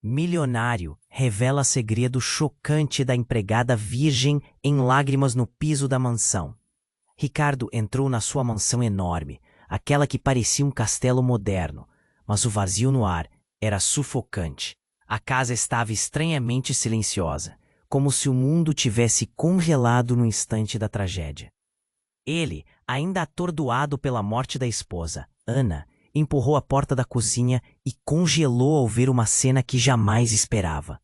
Milionário revela segredo chocante da empregada virgem em lágrimas no piso da mansão. Ricardo entrou na sua mansão enorme, aquela que parecia um castelo moderno, mas o vazio no ar era sufocante. A casa estava estranhamente silenciosa, como se o mundo tivesse congelado no instante da tragédia. Ele, ainda atordoado pela morte da esposa, Ana, empurrou a porta da cozinha e congelou ao ver uma cena que jamais esperava.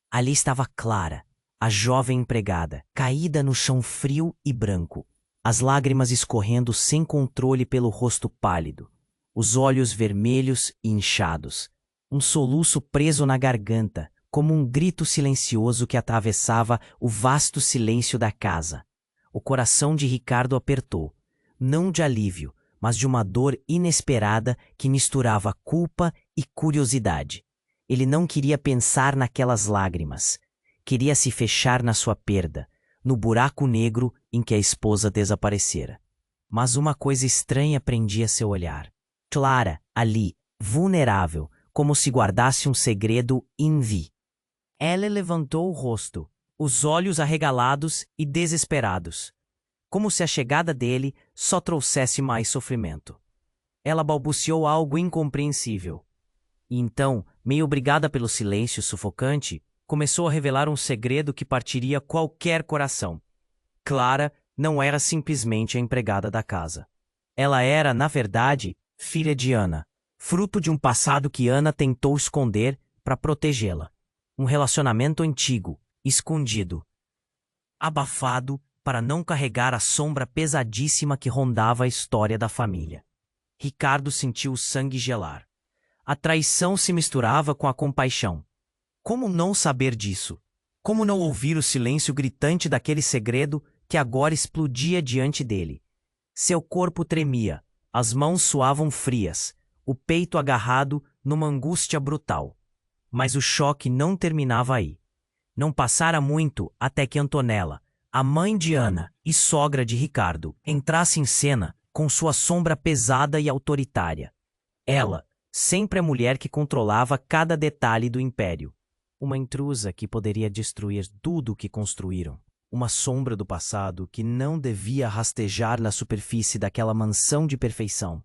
Ali estava Clara, a jovem empregada, caída no chão frio e branco, as lágrimas escorrendo sem controle pelo rosto pálido, os olhos vermelhos e inchados, um soluço preso na garganta, como um grito silencioso que atravessava o vasto silêncio da casa. O coração de Ricardo apertou, não de alívio, mas de uma dor inesperada que misturava culpa e curiosidade. Ele não queria pensar naquelas lágrimas. Queria se fechar na sua perda, no buraco negro em que a esposa desaparecera. Mas uma coisa estranha prendia seu olhar. Clara, ali, vulnerável, como se guardasse um segredo in vi. Ela levantou o rosto, os olhos arregalados e desesperados, como se a chegada dele só trouxesse mais sofrimento. Ela balbuciou algo incompreensível. E então, meio obrigada pelo silêncio sufocante, começou a revelar um segredo que partiria qualquer coração. Clara não era simplesmente a empregada da casa. Ela era, na verdade, filha de Ana, fruto de um passado que Ana tentou esconder para protegê-la. Um relacionamento antigo, escondido, abafado para não carregar a sombra pesadíssima que rondava a história da família. Ricardo sentiu o sangue gelar. A traição se misturava com a compaixão. Como não saber disso? Como não ouvir o silêncio gritante daquele segredo que agora explodia diante dele? Seu corpo tremia, as mãos suavam frias, o peito agarrado numa angústia brutal. Mas o choque não terminava aí. Não passara muito até que Antonella, a mãe de Ana e sogra de Ricardo, entrasse em cena com sua sombra pesada e autoritária. Ela, sempre a mulher que controlava cada detalhe do império. Uma intrusa que poderia destruir tudo o que construíram. Uma sombra do passado que não devia rastejar na superfície daquela mansão de perfeição.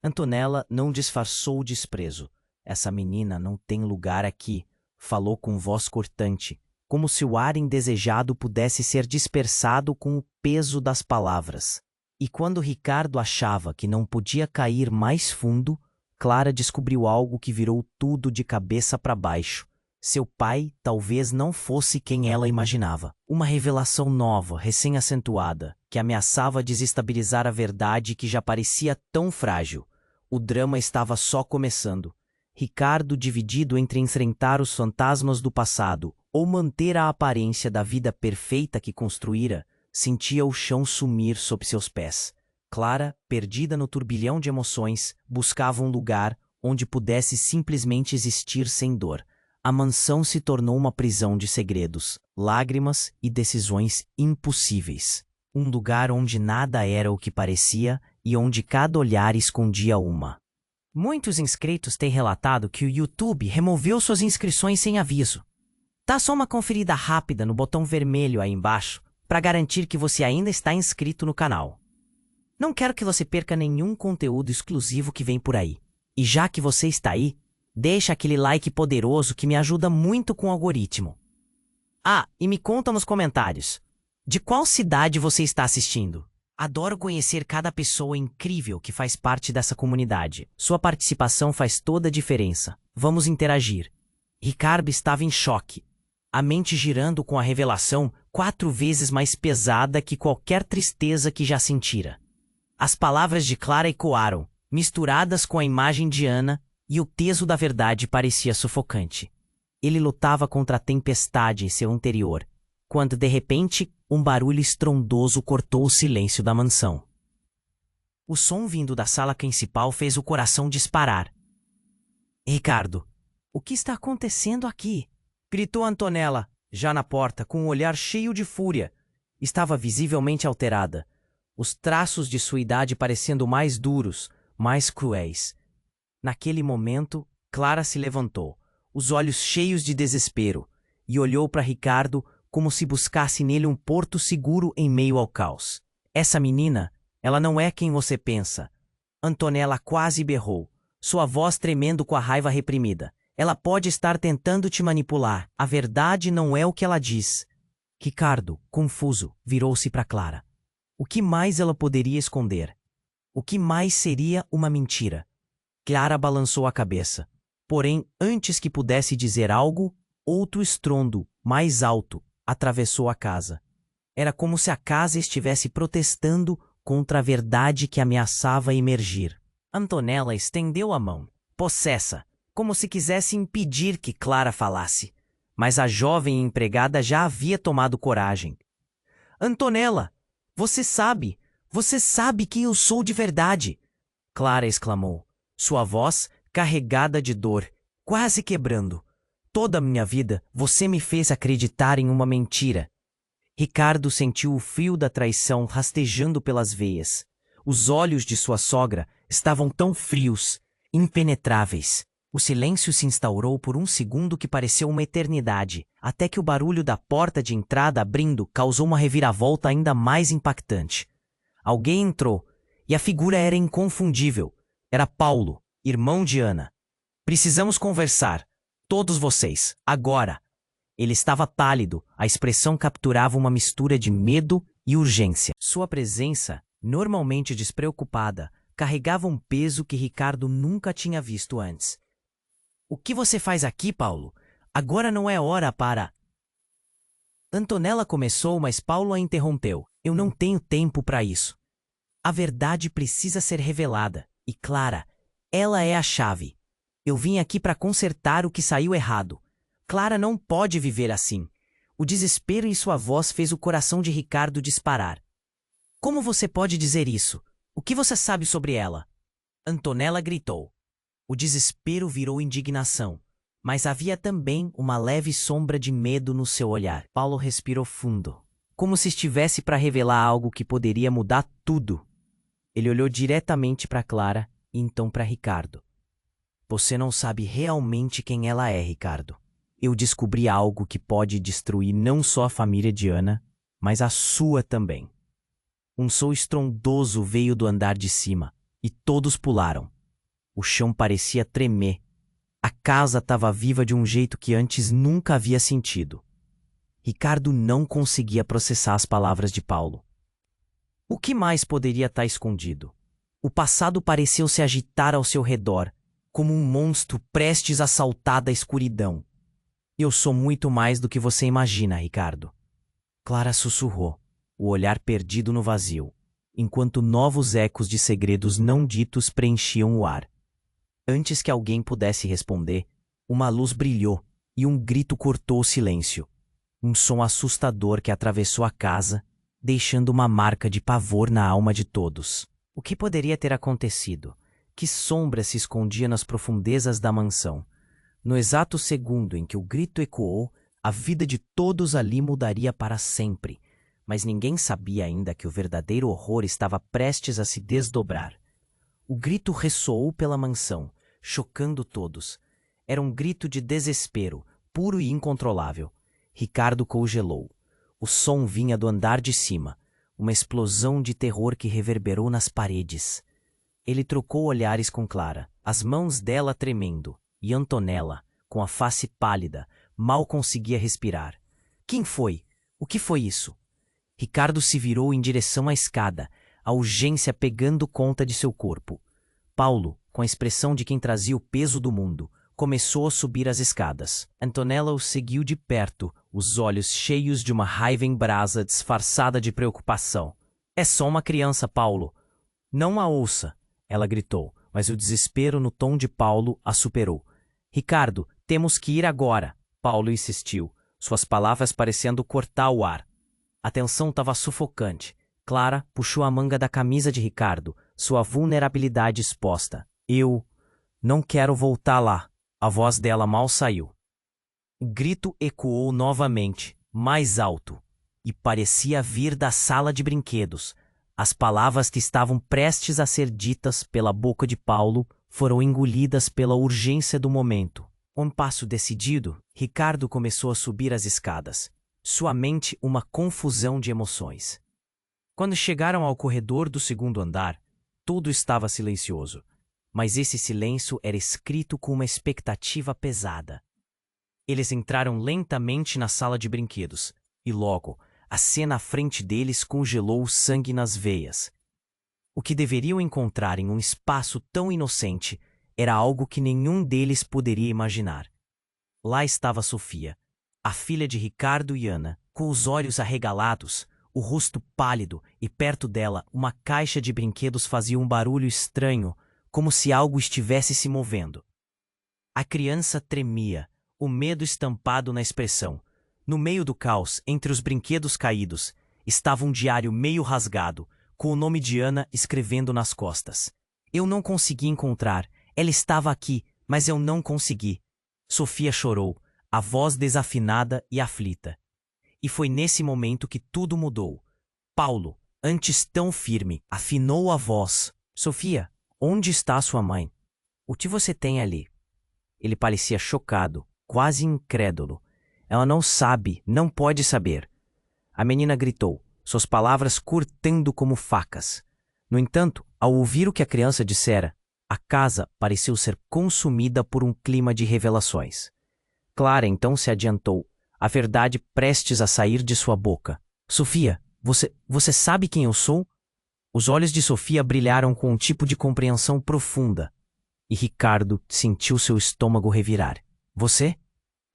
Antonella não disfarçou o desprezo. Essa menina não tem lugar aqui, falou com voz cortante, como se o ar indesejado pudesse ser dispersado com o peso das palavras. E quando Ricardo achava que não podia cair mais fundo, Clara descobriu algo que virou tudo de cabeça para baixo. Seu pai talvez não fosse quem ela imaginava. Uma revelação nova, recém-acentuada, que ameaçava desestabilizar a verdade que já parecia tão frágil. O drama estava só começando. Ricardo, dividido entre enfrentar os fantasmas do passado ou manter a aparência da vida perfeita que construíra, sentia o chão sumir sob seus pés. Clara, perdida no turbilhão de emoções, buscava um lugar onde pudesse simplesmente existir sem dor. A mansão se tornou uma prisão de segredos, lágrimas e decisões impossíveis. Um lugar onde nada era o que parecia e onde cada olhar escondia uma. Muitos inscritos têm relatado que o YouTube removeu suas inscrições sem aviso. Dá só uma conferida rápida no botão vermelho aí embaixo para garantir que você ainda está inscrito no canal. Não quero que você perca nenhum conteúdo exclusivo que vem por aí. E já que você está aí, deixa aquele like poderoso que me ajuda muito com o algoritmo. Ah, e me conta nos comentários, de qual cidade você está assistindo? Adoro conhecer cada pessoa incrível que faz parte dessa comunidade. Sua participação faz toda a diferença. Vamos interagir. Ricardo estava em choque, a mente girando com a revelação 4 vezes mais pesada que qualquer tristeza que já sentira. As palavras de Clara ecoaram, misturadas com a imagem de Ana, e o peso da verdade parecia sufocante. Ele lutava contra a tempestade em seu interior, quando de repente um barulho estrondoso cortou o silêncio da mansão. O som vindo da sala principal fez o coração disparar. Ricardo, o que está acontecendo aqui? Gritou Antonella, já na porta, com um olhar cheio de fúria. Estava visivelmente alterada, os traços de sua idade parecendo mais duros, mais cruéis. Naquele momento, Clara se levantou, os olhos cheios de desespero, e olhou para Ricardo como se buscasse nele um porto seguro em meio ao caos. Essa menina, ela não é quem você pensa. Antonella quase berrou, sua voz tremendo com a raiva reprimida. Ela pode estar tentando te manipular. A verdade não é o que ela diz. Ricardo, confuso, virou-se para Clara. O que mais ela poderia esconder? O que mais seria uma mentira? Clara balançou a cabeça. Porém, antes que pudesse dizer algo, outro estrondo, mais alto, atravessou a casa. Era como se a casa estivesse protestando contra a verdade que ameaçava emergir. Antonella estendeu a mão, possessa, como se quisesse impedir que Clara falasse. Mas a jovem empregada já havia tomado coragem. Antonella, você sabe quem eu sou de verdade! Clara exclamou, sua voz carregada de dor, quase quebrando. Toda a minha vida você me fez acreditar em uma mentira. Ricardo sentiu o fio da traição rastejando pelas veias. Os olhos de sua sogra estavam tão frios, impenetráveis. O silêncio se instaurou por um segundo que pareceu uma eternidade, até que o barulho da porta de entrada abrindo causou uma reviravolta ainda mais impactante. Alguém entrou, e a figura era inconfundível. Era Paulo, irmão de Ana. Precisamos conversar. Todos vocês, agora. Ele estava pálido, a expressão capturava uma mistura de medo e urgência. Sua presença, normalmente despreocupada, carregava um peso que Ricardo nunca tinha visto antes. O que você faz aqui, Paulo? Agora não é hora para... Antonella começou, mas Paulo a interrompeu. Eu não tenho tempo para isso. A verdade precisa ser revelada. E Clara, ela é a chave. Eu vim aqui para consertar o que saiu errado. Clara não pode viver assim. O desespero em sua voz fez o coração de Ricardo disparar. Como você pode dizer isso? O que você sabe sobre ela? Antonella gritou. O desespero virou indignação, mas havia também uma leve sombra de medo no seu olhar. Paulo respirou fundo, como se estivesse para revelar algo que poderia mudar tudo. Ele olhou diretamente para Clara e então para Ricardo. Você não sabe realmente quem ela é, Ricardo. Eu descobri algo que pode destruir não só a família de Ana, mas a sua também. Um som estrondoso veio do andar de cima, e todos pularam. O chão parecia tremer. A casa estava viva de um jeito que antes nunca havia sentido. Ricardo não conseguia processar as palavras de Paulo. O que mais poderia estar escondido? O passado pareceu se agitar ao seu redor, como um monstro prestes a saltar da escuridão. Eu sou muito mais do que você imagina, Ricardo. Clara sussurrou, o olhar perdido no vazio, enquanto novos ecos de segredos não ditos preenchiam o ar. Antes que alguém pudesse responder, uma luz brilhou e um grito cortou o silêncio. Um som assustador que atravessou a casa, deixando uma marca de pavor na alma de todos. O que poderia ter acontecido? Que sombra se escondia nas profundezas da mansão? No exato segundo em que o grito ecoou, a vida de todos ali mudaria para sempre. Mas ninguém sabia ainda que o verdadeiro horror estava prestes a se desdobrar. O grito ressoou pela mansão, chocando todos. Era um grito de desespero, puro e incontrolável. Ricardo congelou. O som vinha do andar de cima, uma explosão de terror que reverberou nas paredes. Ele trocou olhares com Clara, as mãos dela tremendo, e Antonella, com a face pálida, mal conseguia respirar. Quem foi? O que foi isso? Ricardo se virou em direção à escada, a urgência pegando conta de seu corpo. Paulo, com a expressão de quem trazia o peso do mundo, começou a subir as escadas. Antonella o seguiu de perto, os olhos cheios de uma raiva em brasa disfarçada de preocupação. É só uma criança, Paulo. Não a ouça, ela gritou, mas o desespero no tom de Paulo a superou. Ricardo, temos que ir agora, Paulo insistiu, suas palavras parecendo cortar o ar. A tensão estava sufocante. Clara puxou a manga da camisa de Ricardo, sua vulnerabilidade exposta. Eu não quero voltar lá. A voz dela mal saiu. O grito ecoou novamente, mais alto, e parecia vir da sala de brinquedos. As palavras que estavam prestes a ser ditas pela boca de Paulo foram engolidas pela urgência do momento. Um passo decidido, Ricardo começou a subir as escadas, sua mente uma confusão de emoções. Quando chegaram ao corredor do segundo andar, tudo estava silencioso, mas esse silêncio era escrito com uma expectativa pesada. Eles entraram lentamente na sala de brinquedos, e logo, a cena à frente deles congelou o sangue nas veias. O que deveriam encontrar em um espaço tão inocente era algo que nenhum deles poderia imaginar. Lá estava Sofia, a filha de Ricardo e Ana, com os olhos arregalados, o rosto pálido, e perto dela uma caixa de brinquedos fazia um barulho estranho, como se algo estivesse se movendo. A criança tremia, o medo estampado na expressão. No meio do caos, entre os brinquedos caídos, estava um diário meio rasgado, com o nome de Ana escrevendo nas costas. Eu não consegui encontrar. Ela estava aqui, mas eu não consegui. Sofia chorou, a voz desafinada e aflita. E foi nesse momento que tudo mudou. Paulo, antes tão firme, afinou a voz. Sofia, onde está sua mãe? O que você tem ali? Ele parecia chocado, quase incrédulo. Ela não sabe, não pode saber. A menina gritou, suas palavras cortando como facas. No entanto, ao ouvir o que a criança dissera, a casa pareceu ser consumida por um clima de revelações. Clara então se adiantou, a verdade prestes a sair de sua boca. Sofia, você sabe quem eu sou? Os olhos de Sofia brilharam com um tipo de compreensão profunda. E Ricardo sentiu seu estômago revirar. Você?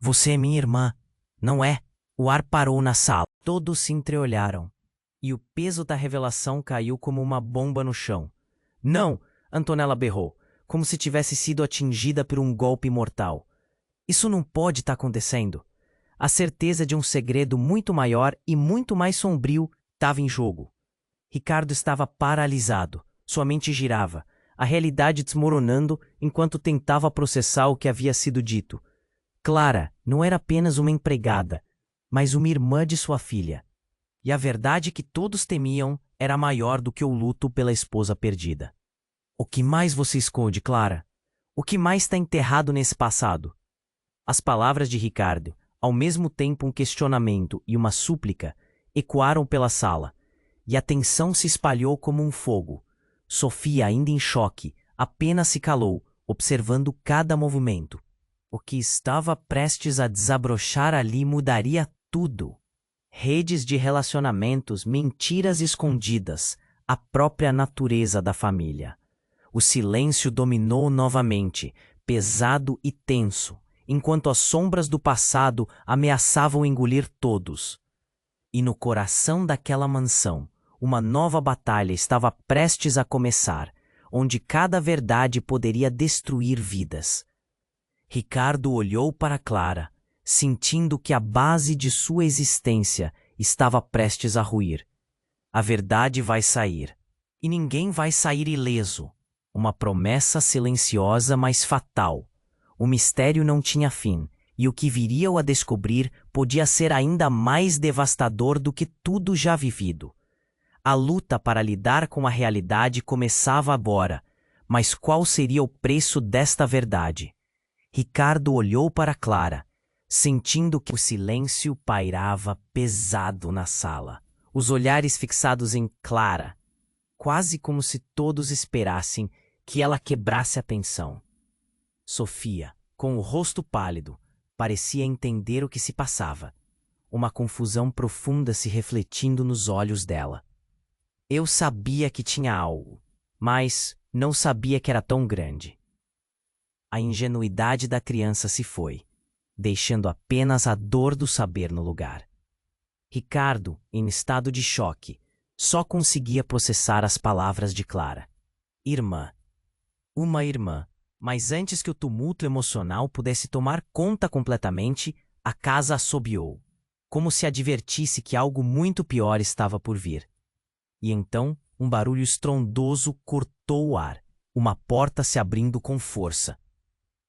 Você é minha irmã, não é? O ar parou na sala. Todos se entreolharam. E o peso da revelação caiu como uma bomba no chão. Não! Antonella berrou, como se tivesse sido atingida por um golpe mortal. Isso não pode estar acontecendo. A certeza de um segredo muito maior e muito mais sombrio estava em jogo. Ricardo estava paralisado, sua mente girava, a realidade desmoronando enquanto tentava processar o que havia sido dito. Clara não era apenas uma empregada, mas uma irmã de sua filha. E a verdade que todos temiam era maior do que o luto pela esposa perdida. O que mais você esconde, Clara? O que mais está enterrado nesse passado? As palavras de Ricardo, ao mesmo tempo um questionamento e uma súplica, ecoaram pela sala, e a tensão se espalhou como um fogo. Sofia, ainda em choque, apenas se calou, observando cada movimento. O que estava prestes a desabrochar ali mudaria tudo. Redes de relacionamentos, mentiras escondidas, a própria natureza da família. O silêncio dominou novamente, pesado e tenso, enquanto as sombras do passado ameaçavam engolir todos. E no coração daquela mansão, uma nova batalha estava prestes a começar, onde cada verdade poderia destruir vidas. Ricardo olhou para Clara, sentindo que a base de sua existência estava prestes a ruir. A verdade vai sair, e ninguém vai sair ileso. Uma promessa silenciosa, mas fatal. O mistério não tinha fim, e o que viriam a descobrir podia ser ainda mais devastador do que tudo já vivido. A luta para lidar com a realidade começava agora, mas qual seria o preço desta verdade? Ricardo olhou para Clara, sentindo que o silêncio pairava pesado na sala. Os olhares fixados em Clara, quase como se todos esperassem que ela quebrasse a tensão. Sofia, com o rosto pálido, parecia entender o que se passava. Uma confusão profunda se refletindo nos olhos dela. Eu sabia que tinha algo, mas não sabia que era tão grande. A ingenuidade da criança se foi, deixando apenas a dor do saber no lugar. Ricardo, em estado de choque, só conseguia processar as palavras de Clara. Irmã. Uma irmã. Mas antes que o tumulto emocional pudesse tomar conta completamente, a casa assobiou, como se advertisse que algo muito pior estava por vir. E então, um barulho estrondoso cortou o ar, uma porta se abrindo com força.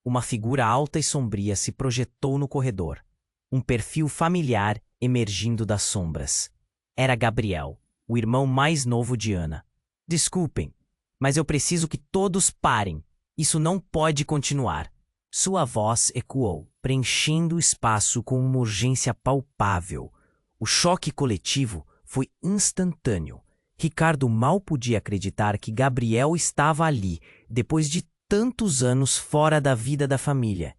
Uma figura alta e sombria se projetou no corredor, um perfil familiar emergindo das sombras. Era Gabriel, o irmão mais novo de Ana. Desculpem, mas eu preciso que todos parem. Isso não pode continuar. Sua voz ecoou, preenchendo o espaço com uma urgência palpável. O choque coletivo foi instantâneo. Ricardo mal podia acreditar que Gabriel estava ali, depois de tantos anos fora da vida da família.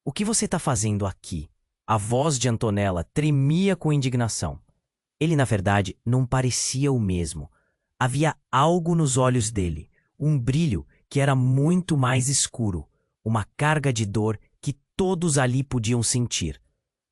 O que você está fazendo aqui? A voz de Antonella tremia com indignação. Ele, na verdade, não parecia o mesmo. Havia algo nos olhos dele, um brilho que era muito mais escuro, uma carga de dor que todos ali podiam sentir.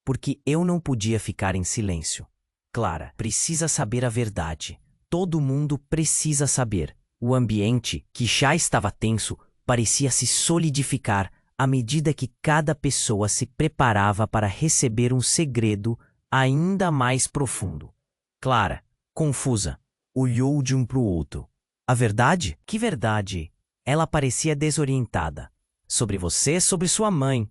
Porque eu não podia ficar em silêncio. Clara precisa saber a verdade. Todo mundo precisa saber. O ambiente, que já estava tenso, parecia se solidificar à medida que cada pessoa se preparava para receber um segredo ainda mais profundo. Clara, confusa, olhou de um para o outro. A verdade? Que verdade? Ela parecia desorientada. Sobre você, sobre sua mãe.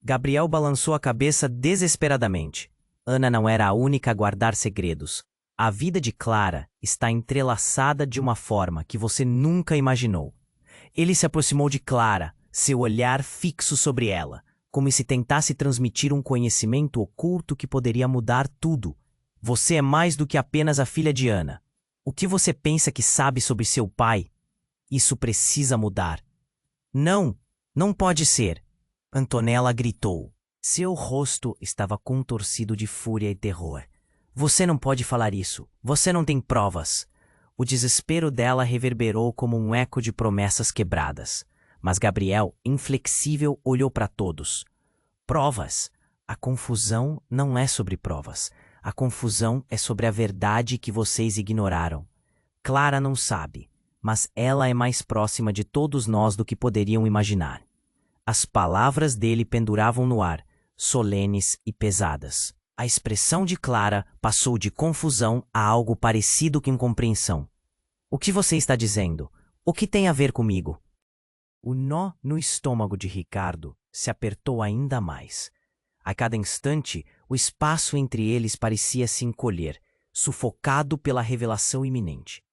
Gabriel balançou a cabeça desesperadamente. Ana não era a única a guardar segredos. A vida de Clara está entrelaçada de uma forma que você nunca imaginou. Ele se aproximou de Clara, seu olhar fixo sobre ela, como se tentasse transmitir um conhecimento oculto que poderia mudar tudo. Você é mais do que apenas a filha de Ana. O que você pensa que sabe sobre seu pai? Isso precisa mudar. Não, não pode ser. Antonella gritou. Seu rosto estava contorcido de fúria e terror. Você não pode falar isso. Você não tem provas. O desespero dela reverberou como um eco de promessas quebradas. Mas Gabriel, inflexível, olhou para todos. Provas? A confusão não é sobre provas. A confusão é sobre a verdade que vocês ignoraram. Clara não sabe, mas ela é mais próxima de todos nós do que poderiam imaginar. As palavras dele penduravam no ar, solenes e pesadas. A expressão de Clara passou de confusão a algo parecido com incompreensão. O que você está dizendo? O que tem a ver comigo? O nó no estômago de Ricardo se apertou ainda mais. A cada instante, o espaço entre eles parecia se encolher, sufocado pela revelação iminente.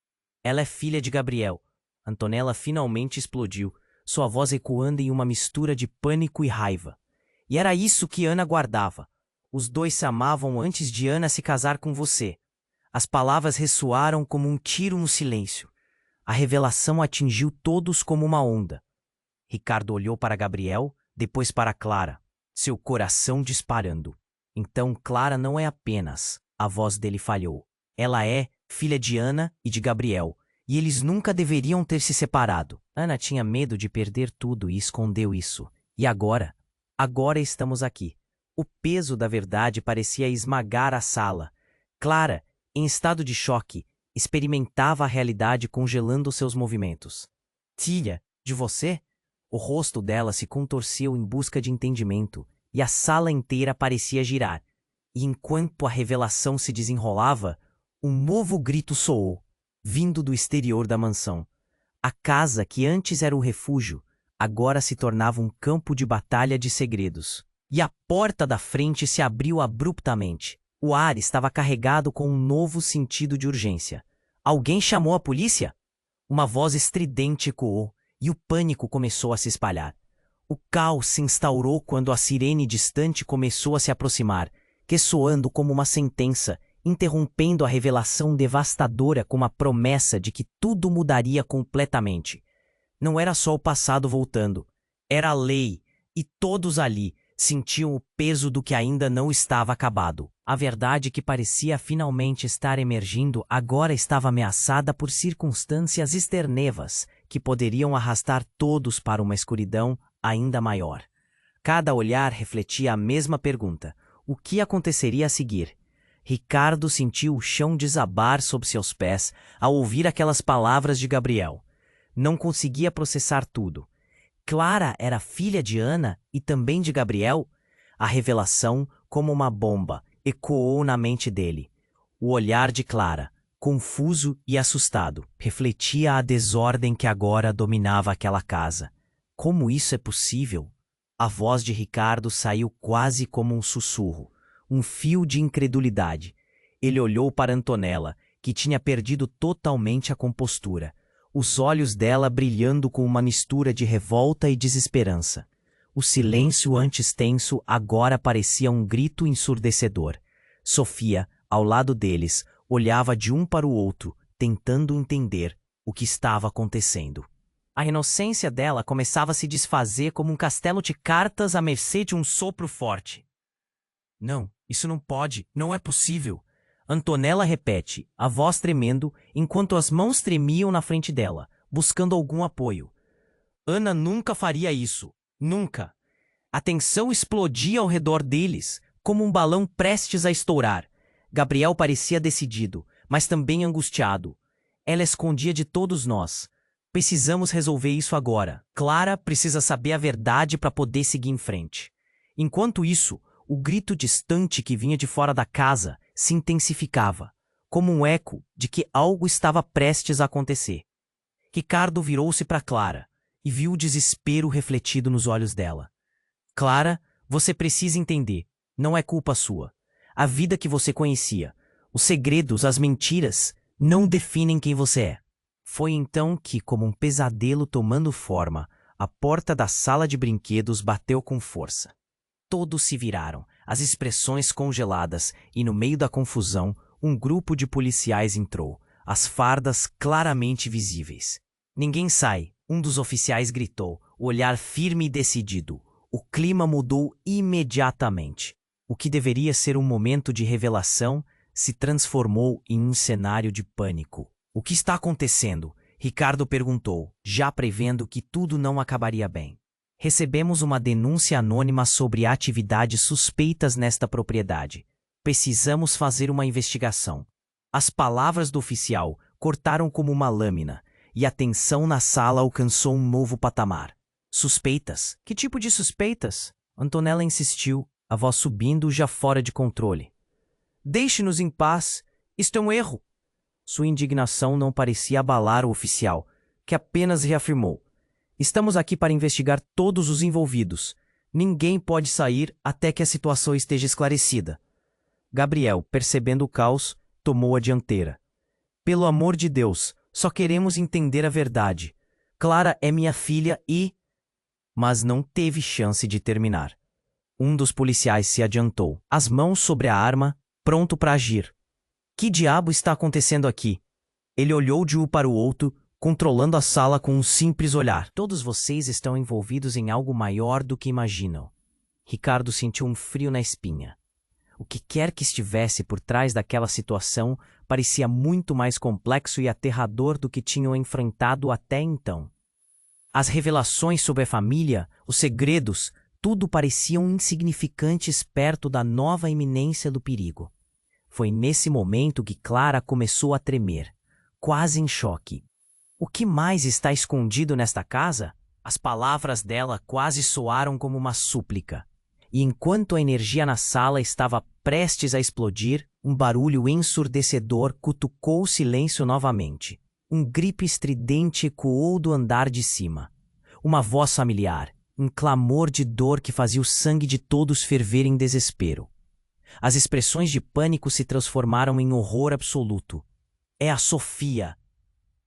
Ela é filha de Gabriel. Antonella finalmente explodiu, sua voz ecoando em uma mistura de pânico e raiva. E era isso que Ana guardava. Os dois se amavam antes de Ana se casar com você. As palavras ressoaram como um tiro no silêncio. A revelação atingiu todos como uma onda. Ricardo olhou para Gabriel, depois para Clara, seu coração disparando. Então Clara não é apenas, a voz dele falhou. Ela é filha de Ana e de Gabriel, e eles nunca deveriam ter se separado. Ana tinha medo de perder tudo e escondeu isso. E agora? Agora estamos aqui. O peso da verdade parecia esmagar a sala. Clara, em estado de choque, experimentava a realidade congelando seus movimentos. Filha, de você? O rosto dela se contorceu em busca de entendimento, e a sala inteira parecia girar. E enquanto a revelação se desenrolava, um novo grito soou, vindo do exterior da mansão. A casa que antes era o refúgio, agora se tornava um campo de batalha de segredos. E a porta da frente se abriu abruptamente. O ar estava carregado com um novo sentido de urgência. Alguém chamou a polícia? Uma voz estridente ecoou, e o pânico começou a se espalhar. O caos se instaurou quando a sirene distante começou a se aproximar, ressoando como uma sentença, interrompendo a revelação devastadora com a promessa de que tudo mudaria completamente. Não era só o passado voltando, era a lei, e todos ali sentiam o peso do que ainda não estava acabado. A verdade que parecia finalmente estar emergindo agora estava ameaçada por circunstâncias externevas que poderiam arrastar todos para uma escuridão ainda maior. Cada olhar refletia a mesma pergunta: o que aconteceria a seguir? Ricardo sentiu o chão desabar sob seus pés ao ouvir aquelas palavras de Gabriel. Não conseguia processar tudo. Clara era filha de Ana e também de Gabriel? A revelação, como uma bomba, ecoou na mente dele. O olhar de Clara, confuso e assustado, refletia a desordem que agora dominava aquela casa. Como isso é possível? A voz de Ricardo saiu quase como um sussurro, um fio de incredulidade. Ele olhou para Antonella, que tinha perdido totalmente a compostura, os olhos dela brilhando com uma mistura de revolta e desesperança. O silêncio antes tenso agora parecia um grito ensurdecedor. Sofia, ao lado deles, olhava de um para o outro, tentando entender o que estava acontecendo. A inocência dela começava a se desfazer como um castelo de cartas à mercê de um sopro forte. Não, isso não pode, não é possível. Antonella repete, a voz tremendo, enquanto as mãos tremiam na frente dela, buscando algum apoio. Ana nunca faria isso. Nunca. A tensão explodia ao redor deles, como um balão prestes a estourar. Gabriel parecia decidido, mas também angustiado. Ela escondia de todos nós. Precisamos resolver isso agora. Clara precisa saber a verdade para poder seguir em frente. Enquanto isso, o grito distante que vinha de fora da casa se intensificava, como um eco de que algo estava prestes a acontecer. Ricardo virou-se para Clara e viu o desespero refletido nos olhos dela. Clara, você precisa entender, não é culpa sua. A vida que você conhecia, os segredos, as mentiras, não definem quem você é. Foi então que, como um pesadelo tomando forma, a porta da sala de brinquedos bateu com força. Todos se viraram, as expressões congeladas, e no meio da confusão, um grupo de policiais entrou, as fardas claramente visíveis. Ninguém sai, um dos oficiais gritou, o olhar firme e decidido. O clima mudou imediatamente. O que deveria ser um momento de revelação se transformou em um cenário de pânico. O que está acontecendo? Ricardo perguntou, já prevendo que tudo não acabaria bem. Recebemos uma denúncia anônima sobre atividades suspeitas nesta propriedade. Precisamos fazer uma investigação. As palavras do oficial cortaram como uma lâmina, e a tensão na sala alcançou um novo patamar. Suspeitas? Que tipo de suspeitas? Antonella insistiu, a voz subindo já fora de controle. Deixe-nos em paz. Isto é um erro. Sua indignação não parecia abalar o oficial, que apenas reafirmou. Estamos aqui para investigar todos os envolvidos. Ninguém pode sair até que a situação esteja esclarecida. Gabriel, percebendo o caos, tomou a dianteira. Pelo amor de Deus, só queremos entender a verdade. Clara é minha filha e... Mas não teve chance de terminar. Um dos policiais se adiantou, as mãos sobre a arma, pronto para agir. Que diabo está acontecendo aqui? Ele olhou de um para o outro, controlando a sala com um simples olhar. Todos vocês estão envolvidos em algo maior do que imaginam. Ricardo sentiu um frio na espinha. O que quer que estivesse por trás daquela situação parecia muito mais complexo e aterrador do que tinham enfrentado até então. As revelações sobre a família, os segredos, tudo pareciam insignificantes perto da nova iminência do perigo. Foi nesse momento que Clara começou a tremer, quase em choque. O que mais está escondido nesta casa? As palavras dela quase soaram como uma súplica. E enquanto a energia na sala estava prestes a explodir, um barulho ensurdecedor cutucou o silêncio novamente. Um grito estridente ecoou do andar de cima. Uma voz familiar, um clamor de dor que fazia o sangue de todos ferver em desespero. As expressões de pânico se transformaram em horror absoluto. É a Sofia!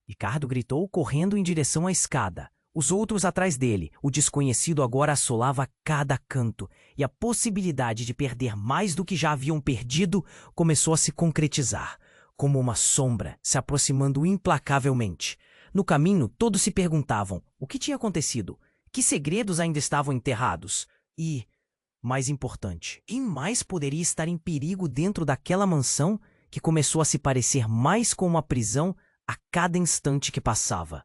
Ricardo gritou, correndo em direção à escada. Os outros atrás dele. O desconhecido agora assolava cada canto, e a possibilidade de perder mais do que já haviam perdido começou a se concretizar, como uma sombra se aproximando implacavelmente. No caminho, todos se perguntavam o que tinha acontecido, que segredos ainda estavam enterrados e, mais importante, quem mais poderia estar em perigo dentro daquela mansão que começou a se parecer mais com uma prisão a cada instante que passava.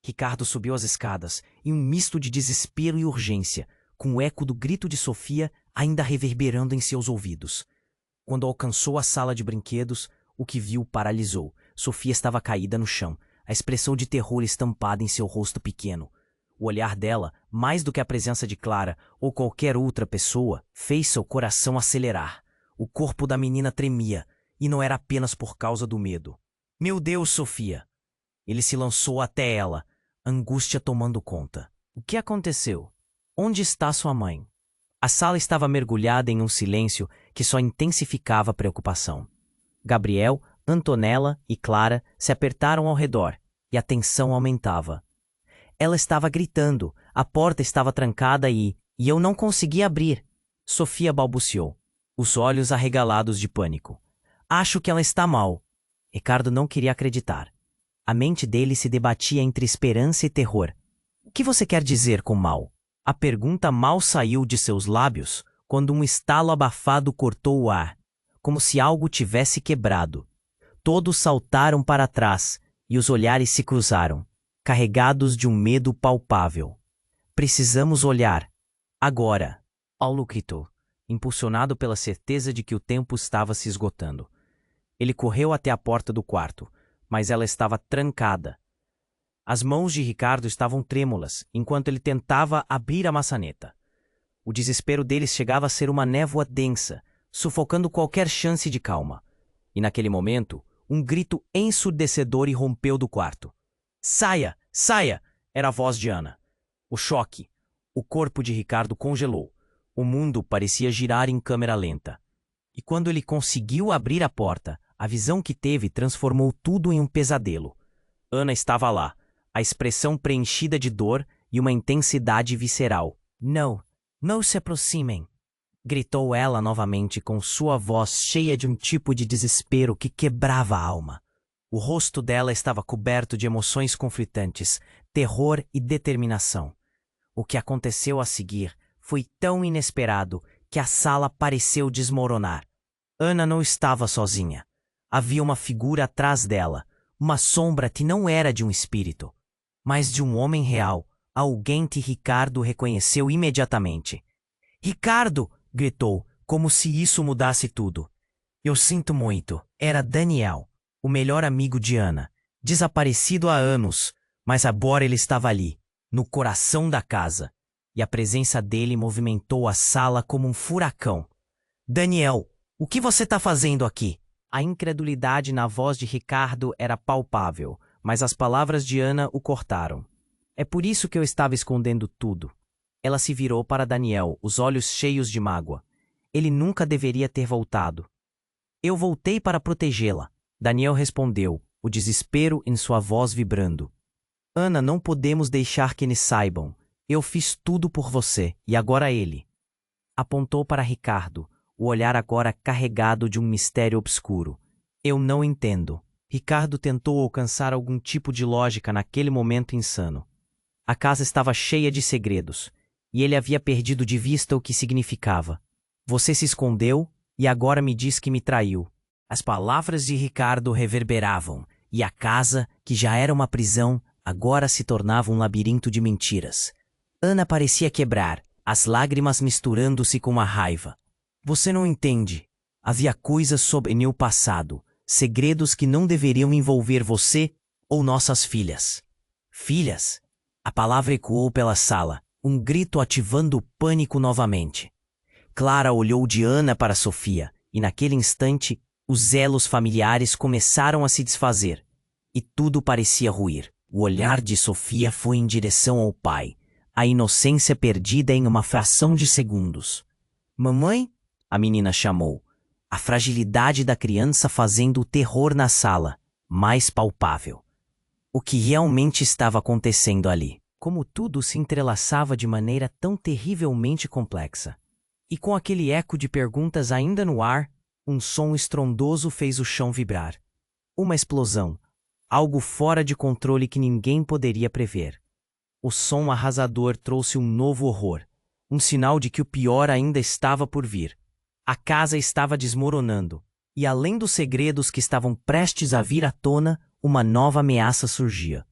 Ricardo subiu as escadas, em um misto de desespero e urgência, com o eco do grito de Sofia ainda reverberando em seus ouvidos. Quando alcançou a sala de brinquedos, o que viu paralisou. Sofia estava caída no chão, a expressão de terror estampada em seu rosto pequeno. O olhar dela, mais do que a presença de Clara ou qualquer outra pessoa, fez seu coração acelerar. O corpo da menina tremia, e não era apenas por causa do medo. Meu Deus, Sofia! Ele se lançou até ela, angústia tomando conta. O que aconteceu? Onde está sua mãe? A sala estava mergulhada em um silêncio que só intensificava a preocupação. Gabriel, Antonella e Clara se apertaram ao redor, e a tensão aumentava. Ela estava gritando, a porta estava trancada e, E eu não consegui abrir. Sofia balbuciou, os olhos arregalados de pânico. Acho que ela está mal. Ricardo não queria acreditar. A mente dele se debatia entre esperança e terror. O que você quer dizer com mal? A pergunta mal saiu de seus lábios quando um estalo abafado cortou o ar, como se algo tivesse quebrado. Todos saltaram para trás e os olhares se cruzaram, carregados de um medo palpável. Precisamos olhar. Agora. Paulo gritou, impulsionado pela certeza de que o tempo estava se esgotando. Ele correu até a porta do quarto, mas ela estava trancada. As mãos de Ricardo estavam trêmulas enquanto ele tentava abrir a maçaneta. O desespero deles chegava a ser uma névoa densa, sufocando qualquer chance de calma. E naquele momento, um grito ensurdecedor irrompeu do quarto. Saia! Saia! Era a voz de Ana. O choque. O corpo de Ricardo congelou. O mundo parecia girar em câmera lenta. E quando ele conseguiu abrir a porta, a visão que teve transformou tudo em um pesadelo. Ana estava lá, a expressão preenchida de dor e uma intensidade visceral. Não, não se aproximem! Gritou ela novamente com sua voz cheia de um tipo de desespero que quebrava a alma. O rosto dela estava coberto de emoções conflitantes, terror e determinação. O que aconteceu a seguir foi tão inesperado que a sala pareceu desmoronar. Ana não estava sozinha. Havia uma figura atrás dela, uma sombra que não era de um espírito, mas de um homem real, alguém que Ricardo reconheceu imediatamente. Ricardo! Gritou, como se isso mudasse tudo. Eu sinto muito. Era Daniel, o melhor amigo de Ana, desaparecido há anos, mas agora ele estava ali, no coração da casa, e a presença dele movimentou a sala como um furacão. Daniel, o que você está fazendo aqui? A incredulidade na voz de Ricardo era palpável, mas as palavras de Ana o cortaram. É por isso que eu estava escondendo tudo. Ela se virou para Daniel, os olhos cheios de mágoa. Ele nunca deveria ter voltado. Eu voltei para protegê-la. Daniel respondeu, o desespero em sua voz vibrando. Ana, não podemos deixar que eles saibam. Eu fiz tudo por você, e agora ele. Apontou para Ricardo, o olhar agora carregado de um mistério obscuro. Eu não entendo. Ricardo tentou alcançar algum tipo de lógica naquele momento insano. A casa estava cheia de segredos, e ele havia perdido de vista o que significava. Você se escondeu e agora me diz que me traiu. As palavras de Ricardo reverberavam, e a casa, que já era uma prisão, agora se tornava um labirinto de mentiras. Ana parecia quebrar, as lágrimas misturando-se com a raiva. Você não entende. Havia coisas sobre meu passado, segredos que não deveriam envolver você ou nossas filhas. Filhas? A palavra ecoou pela sala, um grito ativando o pânico novamente. Clara olhou de Ana para Sofia, e naquele instante, os elos familiares começaram a se desfazer, e tudo parecia ruir. O olhar de Sofia foi em direção ao pai, a inocência perdida em uma fração de segundos. Mamãe? A menina chamou, a fragilidade da criança fazendo o terror na sala mais palpável. O que realmente estava acontecendo ali? Como tudo se entrelaçava de maneira tão terrivelmente complexa. E com aquele eco de perguntas ainda no ar, um som estrondoso fez o chão vibrar. Uma explosão, algo fora de controle que ninguém poderia prever. O som arrasador trouxe um novo horror, um sinal de que o pior ainda estava por vir. A casa estava desmoronando, e além dos segredos que estavam prestes a vir à tona, uma nova ameaça surgia.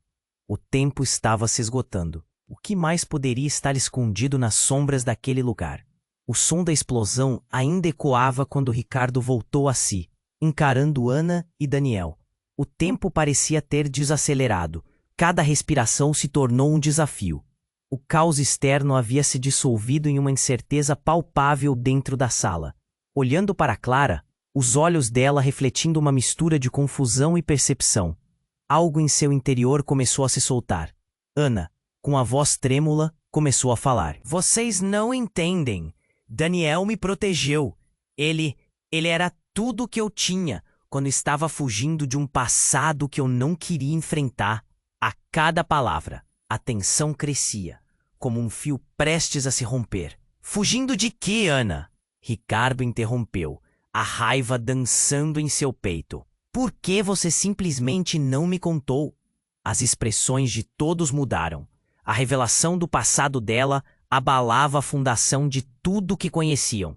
O tempo estava se esgotando. O que mais poderia estar escondido nas sombras daquele lugar? O som da explosão ainda ecoava quando Ricardo voltou a si, encarando Ana e Daniel. O tempo parecia ter desacelerado. Cada respiração se tornou um desafio. O caos externo havia se dissolvido em uma incerteza palpável dentro da sala. Olhando para Clara, os olhos dela refletindo uma mistura de confusão e percepção. Algo em seu interior começou a se soltar. Ana, com a voz trêmula, começou a falar. Vocês não entendem. Daniel me protegeu. Ele era tudo o que eu tinha quando estava fugindo de um passado que eu não queria enfrentar. A cada palavra, a tensão crescia. como um fio prestes a se romper. Fugindo de quê, Ana? Ricardo interrompeu, a raiva dançando em seu peito. Por que você simplesmente não me contou? As expressões de todos mudaram. A revelação do passado dela abalava a fundação de tudo que conheciam.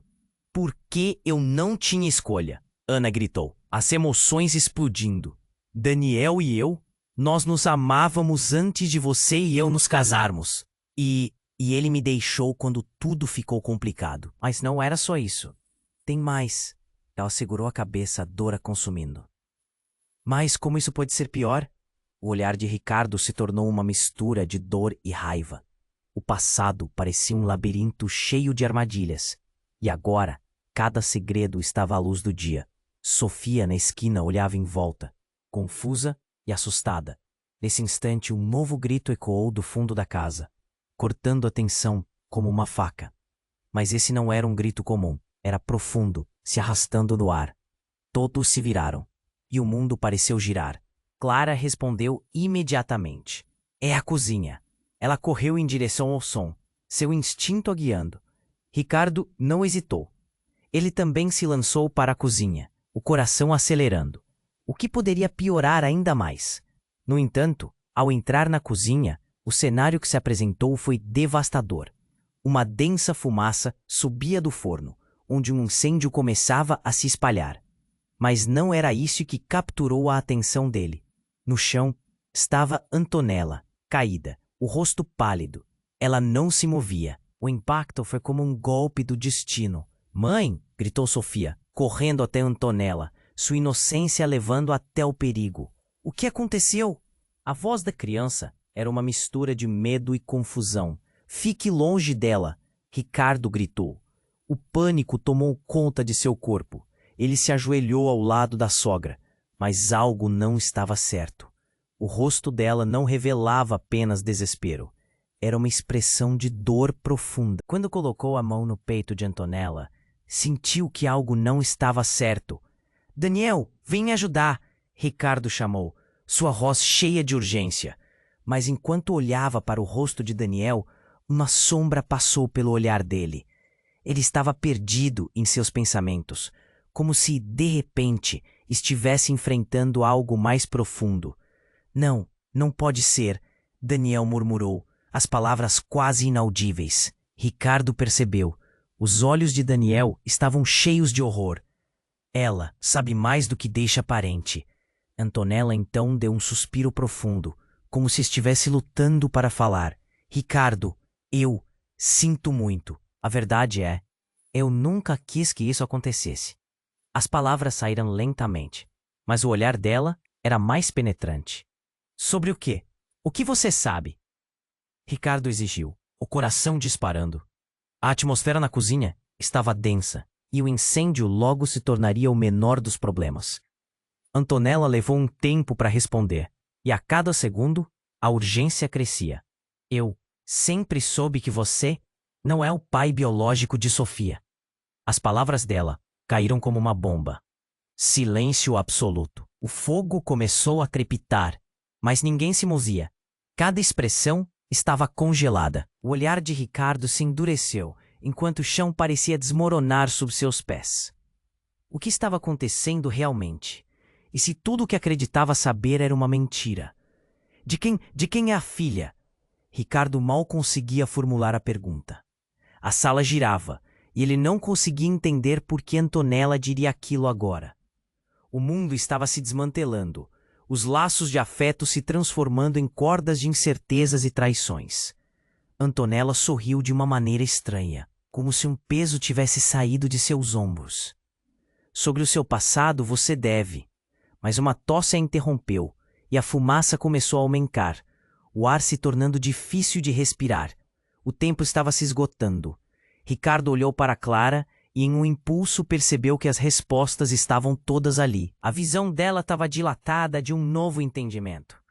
Por que eu não tinha escolha? Ana gritou, as emoções explodindo. Daniel e eu, nós nos amávamos antes de você e eu nos casarmos. E ele me deixou quando tudo ficou complicado. Mas não era só isso. Tem mais. Ela segurou a cabeça, a dor a consumindo. Mas como isso pode ser pior? O olhar de Ricardo se tornou uma mistura de dor e raiva. O passado parecia um labirinto cheio de armadilhas. E agora, cada segredo estava à luz do dia. Sofia, na esquina, olhava em volta, confusa e assustada. Nesse instante, um novo grito ecoou do fundo da casa, cortando a tensão como uma faca. Mas esse não era um grito comum. Era profundo, se arrastando no ar. Todos se viraram, e o mundo pareceu girar. Clara respondeu imediatamente. É a cozinha. Ela correu em direção ao som, seu instinto a guiando. Ricardo não hesitou. Ele também se lançou para a cozinha, o coração acelerando. O que poderia piorar ainda mais? No entanto, ao entrar na cozinha, o cenário que se apresentou foi devastador. Uma densa fumaça subia do forno, onde um incêndio começava a se espalhar. Mas não era isso que capturou a atenção dele. No chão estava Antonella, caída, o rosto pálido. Ela não se movia. O impacto foi como um golpe do destino. Mãe! Gritou Sofia, correndo até Antonella, sua inocência a levando até o perigo. O que aconteceu? A voz da criança era uma mistura de medo e confusão. Fique longe dela! Ricardo gritou. O pânico tomou conta de seu corpo. Ele se ajoelhou ao lado da sogra, mas algo não estava certo. O rosto dela não revelava apenas desespero. Era uma expressão de dor profunda. Quando colocou a mão no peito de Antonella, sentiu que algo não estava certo. Daniel, vem me ajudar! Ricardo chamou, sua voz cheia de urgência. Mas enquanto olhava para o rosto de Daniel, uma sombra passou pelo olhar dele. Ele estava perdido em seus pensamentos, como se, de repente, estivesse enfrentando algo mais profundo. Não, não pode ser, Daniel murmurou, as palavras quase inaudíveis. Ricardo percebeu. Os olhos de Daniel estavam cheios de horror. Ela sabe mais do que deixa aparente. Antonella então deu um suspiro profundo, como se estivesse lutando para falar. Ricardo, eu sinto muito. A verdade é, eu nunca quis que isso acontecesse. As palavras saíram lentamente, mas o olhar dela era mais penetrante. Sobre o quê? O que você sabe? Ricardo exigiu, o coração disparando. A atmosfera na cozinha estava densa, e o incêndio logo se tornaria o menor dos problemas. Antonella levou um tempo para responder, e a cada segundo, a urgência crescia. Eu sempre soube que você não é o pai biológico de Sofia. As palavras dela caíram como uma bomba. Silêncio absoluto. O fogo começou a crepitar, mas ninguém se movia. Cada expressão estava congelada. O olhar de Ricardo se endureceu, enquanto o chão parecia desmoronar sob seus pés. O que estava acontecendo realmente? E se tudo o que acreditava saber era uma mentira? De quem é a filha? Ricardo mal conseguia formular a pergunta. A sala girava, e ele não conseguia entender por que Antonella diria aquilo agora. O mundo estava se desmantelando, os laços de afeto se transformando em cordas de incertezas e traições. Antonella sorriu de uma maneira estranha, como se um peso tivesse saído de seus ombros. Sobre o seu passado você deve. Mas uma tosse a interrompeu, e a fumaça começou a aumentar, o ar se tornando difícil de respirar. O tempo estava se esgotando. Ricardo olhou para Clara e em um impulso percebeu que as respostas estavam todas ali. A visão dela estava dilatada de um novo entendimento.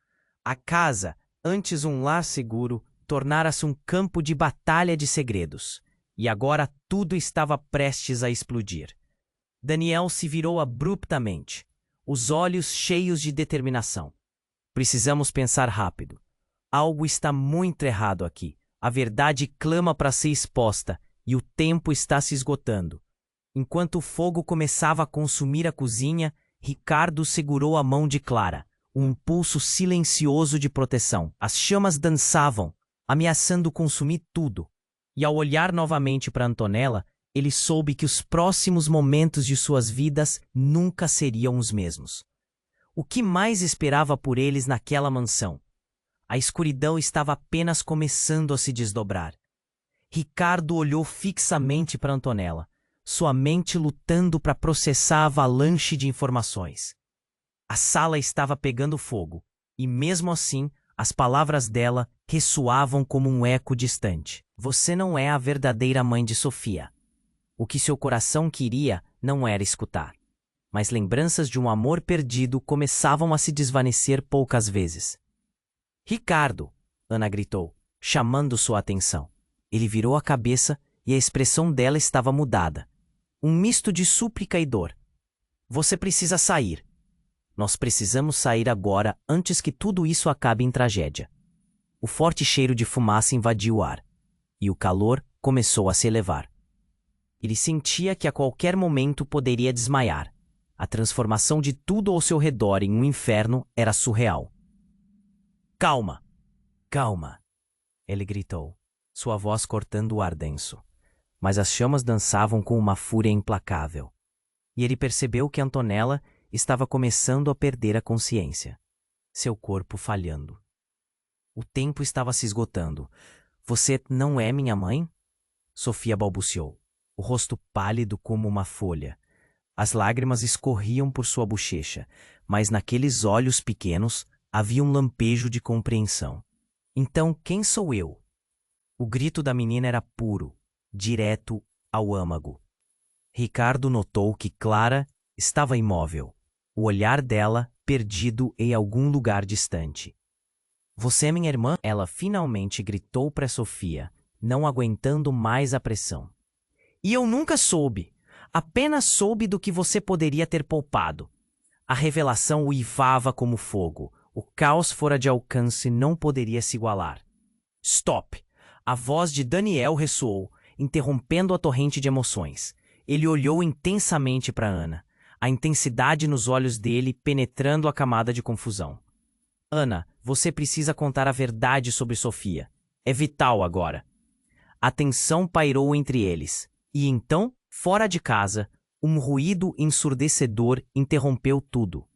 A casa, antes um lar seguro, tornara-se um campo de batalha de segredos. E agora tudo estava prestes a explodir. Daniel se virou abruptamente, os olhos cheios de determinação. Precisamos pensar rápido. Algo está muito errado aqui. A verdade clama para ser exposta e o tempo está se esgotando. Enquanto o fogo começava a consumir a cozinha, Ricardo segurou a mão de Clara, um impulso silencioso de proteção. As chamas dançavam, ameaçando consumir tudo. E ao olhar novamente para Antonella, ele soube que os próximos momentos de suas vidas nunca seriam os mesmos. O que mais esperava por eles naquela mansão? A escuridão estava apenas começando a se desdobrar. Ricardo olhou fixamente para Antonella, sua mente lutando para processar a avalanche de informações. A sala estava pegando fogo, e mesmo assim, as palavras dela ressoavam como um eco distante. Você não é a verdadeira mãe de Sofia. O que seu coração queria não era escutar. Mas lembranças de um amor perdido começavam a se desvanecer poucas vezes. Ricardo! Ana gritou, chamando sua atenção. Ele virou a cabeça e a expressão dela estava mudada. Um misto de súplica e dor. Você precisa sair. Nós precisamos sair agora antes que tudo isso acabe em tragédia. O forte cheiro de fumaça invadiu o ar, e o calor começou a se elevar. Ele sentia que a qualquer momento poderia desmaiar. A transformação de tudo ao seu redor em um inferno era surreal. Calma! Calma! Ele gritou, sua voz cortando o ar denso. Mas as chamas dançavam com uma fúria implacável. E ele percebeu que Antonella estava começando a perder a consciência. Seu corpo falhando. O tempo estava se esgotando. Você não é minha mãe? Sofia balbuciou, o rosto pálido como uma folha. As lágrimas escorriam por sua bochecha, mas naqueles olhos pequenos havia um lampejo de compreensão. Então, quem sou eu? O grito da menina era puro, direto ao âmago. Ricardo notou que Clara estava imóvel, o olhar dela perdido em algum lugar distante. Você é minha irmã? Ela finalmente gritou para Sofia, não aguentando mais a pressão. E eu nunca soube. Apenas soube do que você poderia ter poupado. A revelação uivava como fogo. O caos fora de alcance não poderia se igualar. Stop! A voz de Daniel ressoou, interrompendo a torrente de emoções. Ele olhou intensamente para Ana, a intensidade nos olhos dele penetrando a camada de confusão. Ana, você precisa contar a verdade sobre Sofia. É vital agora. A tensão pairou entre eles. E então, fora de casa, um ruído ensurdecedor interrompeu tudo.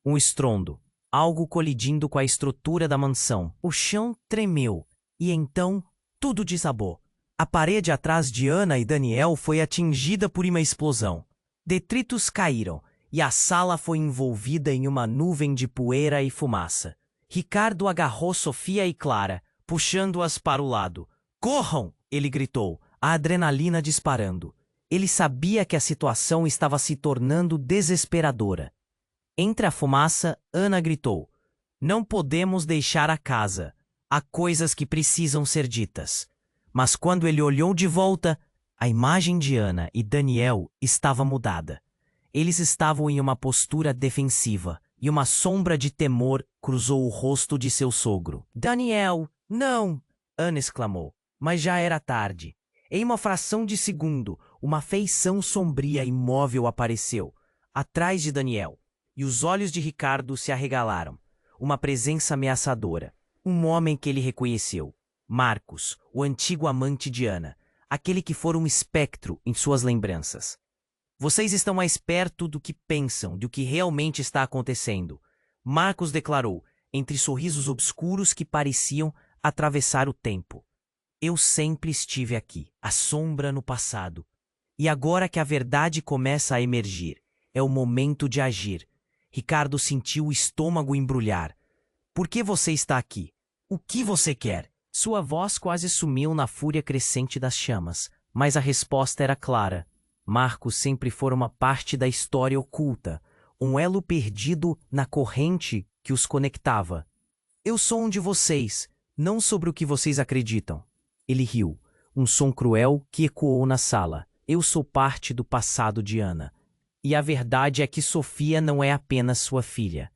Um estrondo, algo colidindo com a estrutura da mansão. O chão tremeu, e então tudo desabou. A parede atrás de Ana e Daniel foi atingida por uma explosão. Detritos caíram, e a sala foi envolvida em uma nuvem de poeira e fumaça. Ricardo agarrou Sofia e Clara, puxando-as para o lado. Corram! Ele gritou, a adrenalina disparando. Ele sabia que a situação estava se tornando desesperadora. Entre a fumaça, Ana gritou, não podemos deixar a casa. Há coisas que precisam ser ditas. Mas quando ele olhou de volta, a imagem de Ana e Daniel estava mudada. Eles estavam em uma postura defensiva, e uma sombra de temor cruzou o rosto de seu sogro. Daniel, não! Ana exclamou, mas já era tarde. Em uma fração de segundo, uma feição sombria e imóvel apareceu, atrás de Daniel, e os olhos de Ricardo se arregalaram. Uma presença ameaçadora. Um homem que ele reconheceu. Marcos, o antigo amante de Ana, aquele que fora um espectro em suas lembranças. Vocês estão mais perto do que pensam, do que realmente está acontecendo. Marcos declarou, entre sorrisos obscuros que pareciam atravessar o tempo. Eu sempre estive aqui, a sombra no passado. E agora que a verdade começa a emergir, é o momento de agir. Ricardo sentiu o estômago embrulhar. Por que você está aqui? O que você quer? Sua voz quase sumiu na fúria crescente das chamas, mas a resposta era clara. Marcos sempre fora uma parte da história oculta, um elo perdido na corrente que os conectava. Eu sou um de vocês, não sobre o que vocês acreditam. Ele riu, um som cruel que ecoou na sala. Eu sou parte do passado de Ana. E a verdade é que Sofia não é apenas sua filha.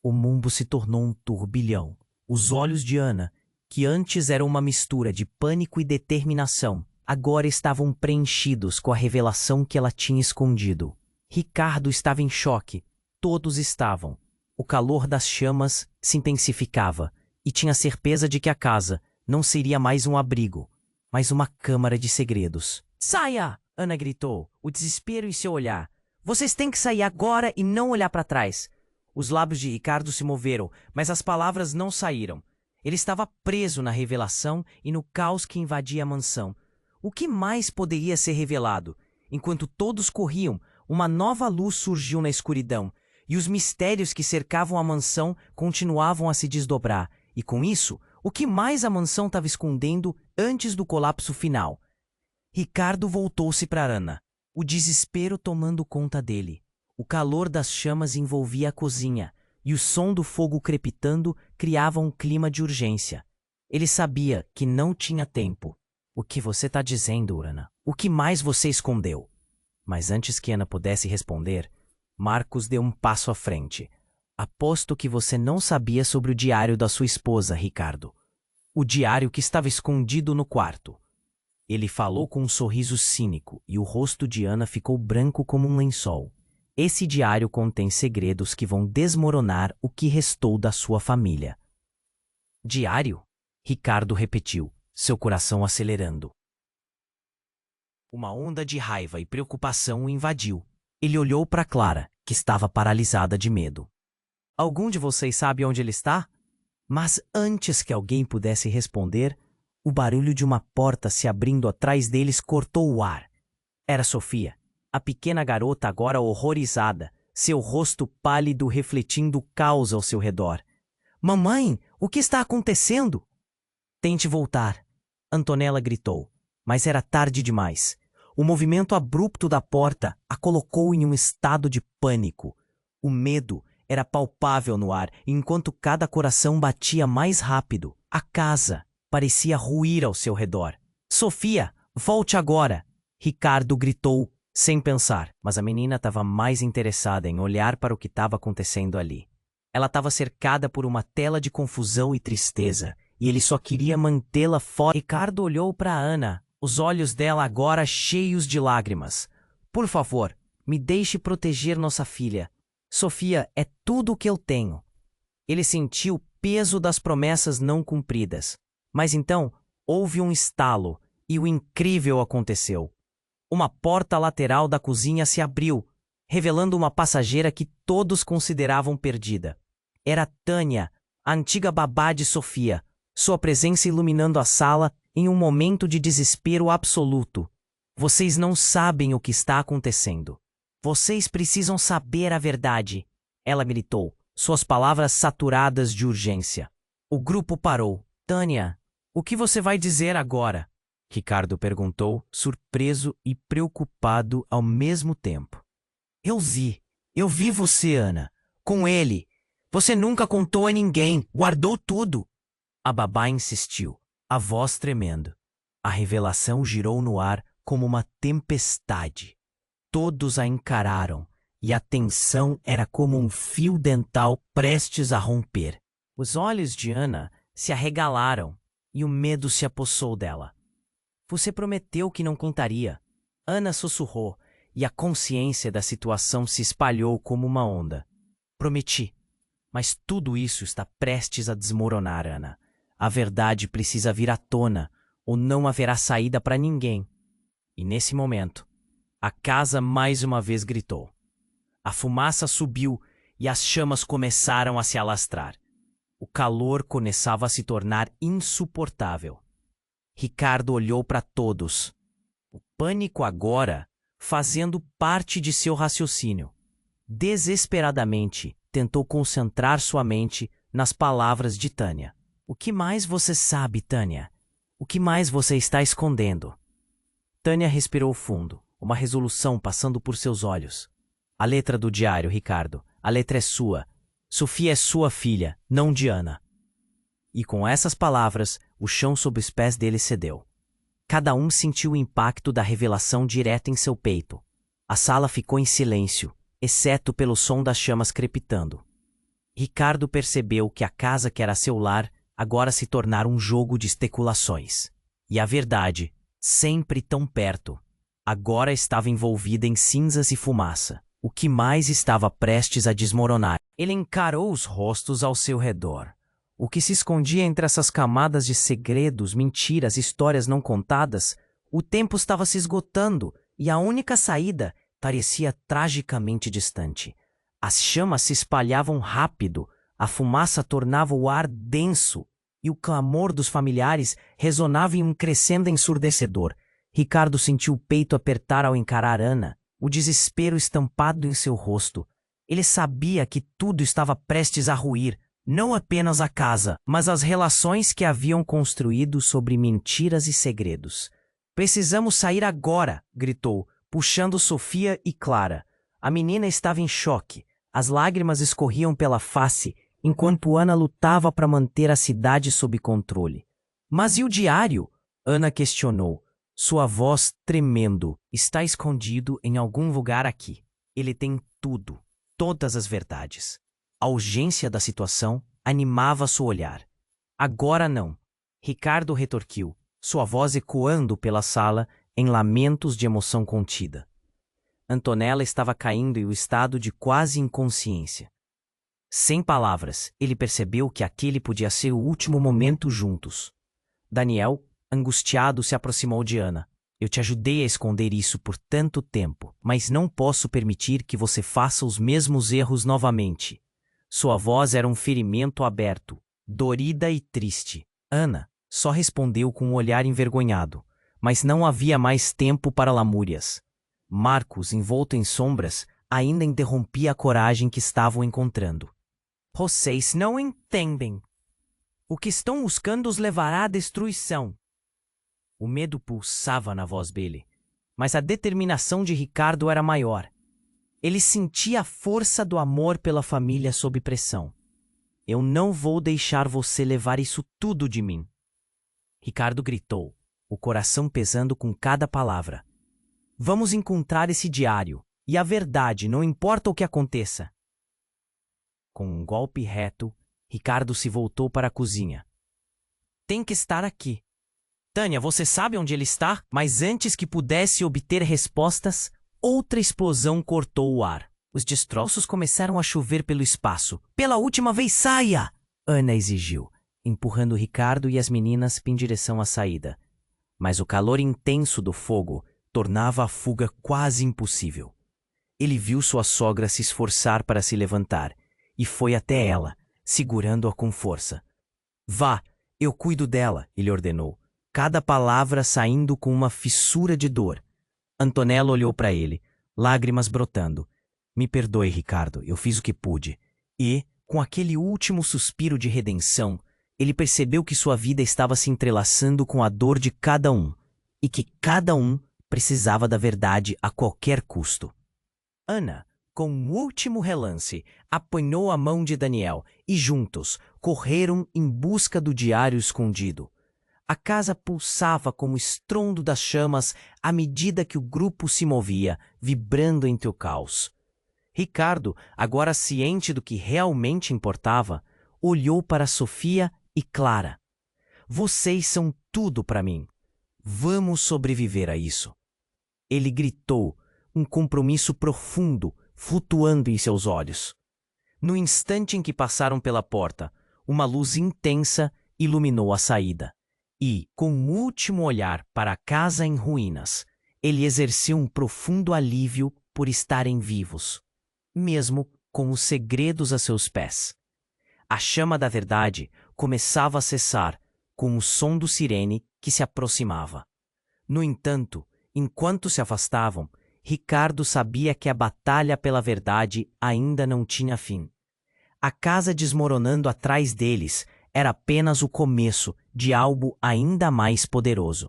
O mundo se tornou um turbilhão. Os olhos de Ana, que antes era uma mistura de pânico e determinação, agora estavam preenchidos com a revelação que ela tinha escondido. Ricardo estava em choque. Todos estavam. O calor das chamas se intensificava e tinha certeza de que a casa não seria mais um abrigo, mas uma câmara de segredos. "Saia!" Ana gritou, o desespero em seu olhar. "Vocês têm que sair agora e não olhar para trás." Os lábios de Ricardo se moveram, mas as palavras não saíram. Ele estava preso na revelação e no caos que invadia a mansão. O que mais poderia ser revelado? Enquanto todos corriam, uma nova luz surgiu na escuridão, e os mistérios que cercavam a mansão continuavam a se desdobrar. E com isso, o que mais a mansão estava escondendo antes do colapso final? Ricardo voltou-se para Ana, o desespero tomando conta dele. O calor das chamas envolvia a cozinha, e o som do fogo crepitando criava um clima de urgência. Ele sabia que não tinha tempo. "O que você está dizendo, Ana? O que mais você escondeu?" Mas antes que Ana pudesse responder, Marcos deu um passo à frente. "Aposto que você não sabia sobre o diário da sua esposa, Ricardo. O diário que estava escondido no quarto." Ele falou com um sorriso cínico e o rosto de Ana ficou branco como um lençol. "Esse diário contém segredos que vão desmoronar o que restou da sua família." "Diário?" Ricardo repetiu, seu coração acelerando. Uma onda de raiva e preocupação o invadiu. Ele olhou para Clara, que estava paralisada de medo. "Algum de vocês sabe onde ele está?" Mas antes que alguém pudesse responder, o barulho de uma porta se abrindo atrás deles cortou o ar. Era Sofia, a pequena garota agora horrorizada, seu rosto pálido refletindo o caos ao seu redor. "Mamãe, o que está acontecendo?" "Tente voltar," Antonella gritou, mas era tarde demais. O movimento abrupto da porta a colocou em um estado de pânico. O medo era palpável no ar, enquanto cada coração batia mais rápido. A casa parecia ruir ao seu redor. "Sofia, volte agora!" Ricardo gritou, sem pensar, mas a menina estava mais interessada em olhar para o que estava acontecendo ali. Ela estava cercada por uma tela de confusão e tristeza, e ele só queria mantê-la fora. Ricardo olhou para Ana, os olhos dela agora cheios de lágrimas. "Por favor, me deixe proteger nossa filha. Sofia é tudo o que eu tenho." Ele sentiu o peso das promessas não cumpridas. Mas então, houve um estalo, e o incrível aconteceu. Uma porta lateral da cozinha se abriu, revelando uma passageira que todos consideravam perdida. Era Tânia, a antiga babá de Sofia, sua presença iluminando a sala em um momento de desespero absoluto. "Vocês não sabem o que está acontecendo. Vocês precisam saber a verdade," ela gritou, suas palavras saturadas de urgência. O grupo parou. "Tânia, o que você vai dizer agora?" Ricardo perguntou, surpreso e preocupado ao mesmo tempo. Eu vi você, Ana, com ele. Você nunca contou a ninguém, guardou tudo." A babá insistiu, a voz tremendo. A revelação girou no ar como uma tempestade. Todos a encararam, e a tensão era como um fio dental prestes a romper. Os olhos de Ana se arregalaram, e o medo se apossou dela. "Você prometeu que não contaria." Ana sussurrou, e a consciência da situação se espalhou como uma onda. "Prometi. Mas tudo isso está prestes a desmoronar, Ana. A verdade precisa vir à tona, ou não haverá saída para ninguém." E nesse momento, a casa mais uma vez gritou. A fumaça subiu e as chamas começaram a se alastrar. O calor começava a se tornar insuportável. Ricardo olhou para todos. O pânico agora fazendo parte de seu raciocínio. Desesperadamente, tentou concentrar sua mente nas palavras de Tânia. "O que mais você sabe, Tânia? O que mais você está escondendo?" Tânia respirou fundo, uma resolução passando por seus olhos. "A letra do diário, Ricardo. A letra é sua. Sofia é sua filha, não de Ana." E com essas palavras, o chão sob os pés dele cedeu. Cada um sentiu o impacto da revelação direta em seu peito. A sala ficou em silêncio, exceto pelo som das chamas crepitando. Ricardo percebeu que a casa que era seu lar agora se tornara um jogo de especulações. E a verdade, sempre tão perto, agora estava envolvida em cinzas e fumaça. O que mais estava prestes a desmoronar. Ele encarou os rostos ao seu redor. O que se escondia entre essas camadas de segredos, mentiras, histórias não contadas, o tempo estava se esgotando e a única saída parecia tragicamente distante. As chamas se espalhavam rápido, a fumaça tornava o ar denso e o clamor dos familiares ressonava em um crescendo ensurdecedor. Ricardo sentiu o peito apertar ao encarar Ana, o desespero estampado em seu rosto. Ele sabia que tudo estava prestes a ruir, não apenas a casa, mas as relações que haviam construído sobre mentiras e segredos. "Precisamos sair agora!" gritou, puxando Sofia e Clara. A menina estava em choque. As lágrimas escorriam pela face, enquanto Ana lutava para manter a cidade sob controle. "Mas e o diário?" Ana questionou, sua voz tremendo. "Está escondido em algum lugar aqui. Ele tem tudo, todas as verdades." A urgência da situação animava seu olhar. "Agora não," Ricardo retorquiu, sua voz ecoando pela sala em lamentos de emoção contida. Antonella estava caindo em um estado de quase inconsciência. Sem palavras, ele percebeu que aquele podia ser o último momento juntos. Daniel, angustiado, se aproximou de Ana. "Eu te ajudei a esconder isso por tanto tempo, mas não posso permitir que você faça os mesmos erros novamente." Sua voz era um ferimento aberto, dorida e triste. Ana só respondeu com um olhar envergonhado, mas não havia mais tempo para lamúrias. Marcos, envolto em sombras, ainda interrompia a coragem que estavam encontrando. "Vocês não entendem. O que estão buscando os levará à destruição." O medo pulsava na voz dele, mas a determinação de Ricardo era maior. Ele sentia a força do amor pela família sob pressão. "Eu não vou deixar você levar isso tudo de mim." Ricardo gritou, o coração pesando com cada palavra. "Vamos encontrar esse diário, e a verdade, não importa o que aconteça." Com um golpe reto, Ricardo se voltou para a cozinha. "Tem que estar aqui. Tânia, você sabe onde ele está?" Mas antes que pudesse obter respostas, outra explosão cortou o ar. Os destroços começaram a chover pelo espaço. "Pela última vez, saia!" Ana exigiu, empurrando Ricardo e as meninas em direção à saída. Mas o calor intenso do fogo tornava a fuga quase impossível. Ele viu sua sogra se esforçar para se levantar e foi até ela, segurando-a com força. "Vá, eu cuido dela", ele ordenou, cada palavra saindo com uma fissura de dor. Antonella olhou para ele, lágrimas brotando. "Me perdoe, Ricardo, eu fiz o que pude." E, com aquele último suspiro de redenção, ele percebeu que sua vida estava se entrelaçando com a dor de cada um, e que cada um precisava da verdade a qualquer custo. Ana, com um último relance, apanhou a mão de Daniel e juntos correram em busca do diário escondido. A casa pulsava como o estrondo das chamas à medida que o grupo se movia, vibrando entre o caos. Ricardo, agora ciente do que realmente importava, olhou para Sofia e Clara. "Vocês são tudo para mim. Vamos sobreviver a isso." Ele gritou, um compromisso profundo flutuando em seus olhos. No instante em que passaram pela porta, uma luz intensa iluminou a saída. E, com um último olhar para a casa em ruínas, ele exerceu um profundo alívio por estarem vivos, mesmo com os segredos a seus pés. A chama da verdade começava a cessar com o som do sirene que se aproximava. No entanto, enquanto se afastavam, Ricardo sabia que a batalha pela verdade ainda não tinha fim. A casa desmoronando atrás deles era apenas o começo de algo ainda mais poderoso.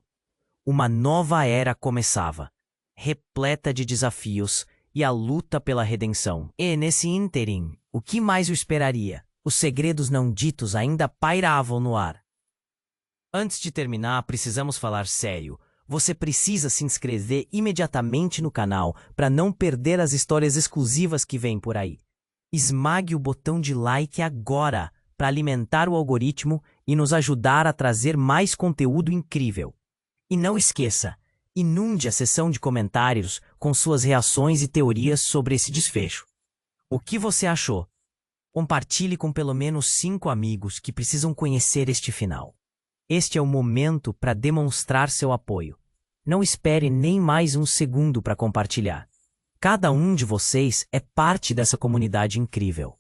Uma nova era começava, repleta de desafios e a luta pela redenção. E nesse ínterim, o que mais o esperaria? Os segredos não ditos ainda pairavam no ar. Antes de terminar, precisamos falar sério. Você precisa se inscrever imediatamente no canal para não perder as histórias exclusivas que vêm por aí. Esmague o botão de like agora para alimentar o algoritmo e nos ajudar a trazer mais conteúdo incrível. E não esqueça, inunde a seção de comentários com suas reações e teorias sobre esse desfecho. O que você achou? Compartilhe com pelo menos 5 amigos que precisam conhecer este final. Este é o momento para demonstrar seu apoio. Não espere nem mais um segundo para compartilhar. Cada um de vocês é parte dessa comunidade incrível.